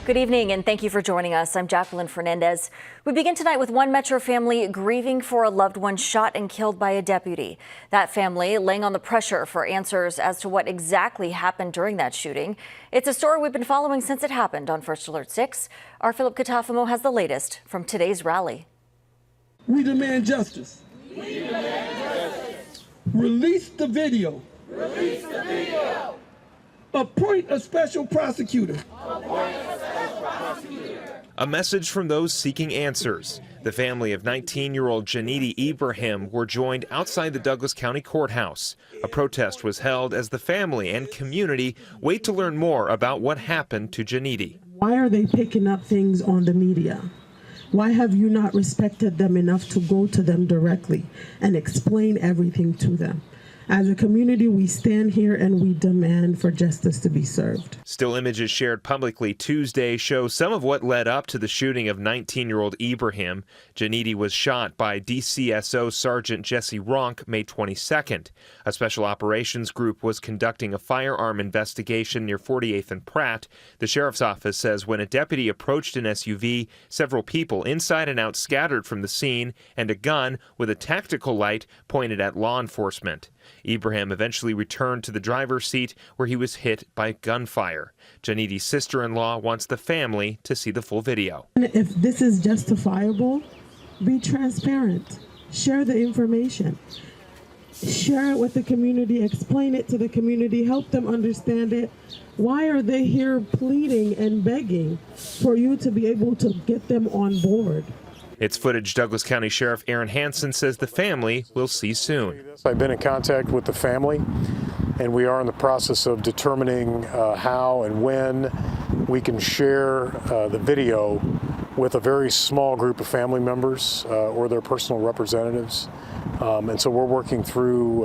Good evening, and thank you for joining us. I'm Jacqueline Fernandez. We begin tonight with one Metro family grieving for a loved one shot and killed by a deputy. That family laying on the pressure for answers as to what exactly happened during that shooting. It's a story we've been following since it happened on First Alert 6. Our Philip Catafamo has the latest from today's rally. We demand justice. We demand justice. Release the video. Release the video. Appoint a special prosecutor. A message from those seeking answers. The family of 19-year-old Janidi Ibrahim were joined outside the Douglas County Courthouse. A protest was held as the family and community wait to learn more about what happened to Janidi. Why are they picking up things on the media? Why have you not respected them enough to go to them directly and explain everything to them? As a community, we stand here and we demand for justice to be served. Still images shared publicly Tuesday show some of what led up to the shooting of 19-year-old Ibrahim. Janidi was shot by DCSO Sergeant Jesse Ronk May 22nd. A special operations group was conducting a firearm investigation near 48th and Pratt. The sheriff's office says when a deputy approached an SUV, several people inside and out scattered from the scene, and a gun with a tactical light pointed at law enforcement. Ibrahim eventually returned to the driver's seat where he was hit by gunfire. Janidi's sister-in-law wants the family to see the full video. If this is justifiable, be transparent. Share the information. Share it with the community. Explain it to the community. Help them understand it. Why are they here pleading and begging for you to be able to get them on board? It's footage Douglas County Sheriff Aaron Hansen says the family will see soon. I've been in contact with the family, and we are in the process of determining how and when we can share the video with a very small group of family members or their personal representatives. And so we're working through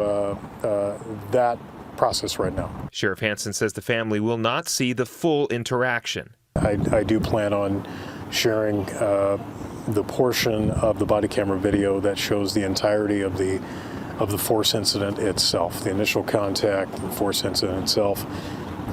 that process right now. Sheriff Hansen says the family will not see the full interaction. I do plan on sharing the portion of the body camera video that shows the entirety of the force incident itself, the initial contact, the force incident itself.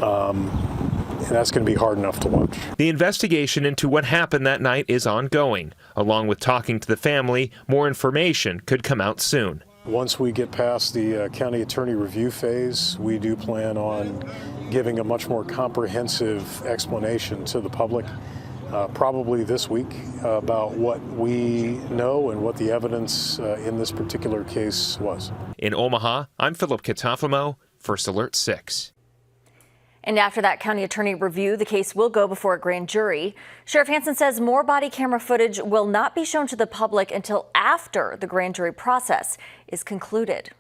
And that's going to be hard enough to watch. The investigation into what happened that night is ongoing. Along with talking to the family, more information could come out soon. Once we get past the county attorney review phase, we do plan on giving a much more comprehensive explanation to the public, probably this week, about what we know and what the evidence in this particular case was. In Omaha, I'm Philip Catafamo, First Alert 6. And after that county attorney review, the case will go before a grand jury. Sheriff Hansen says more body camera footage will not be shown to the public until after the grand jury process is concluded.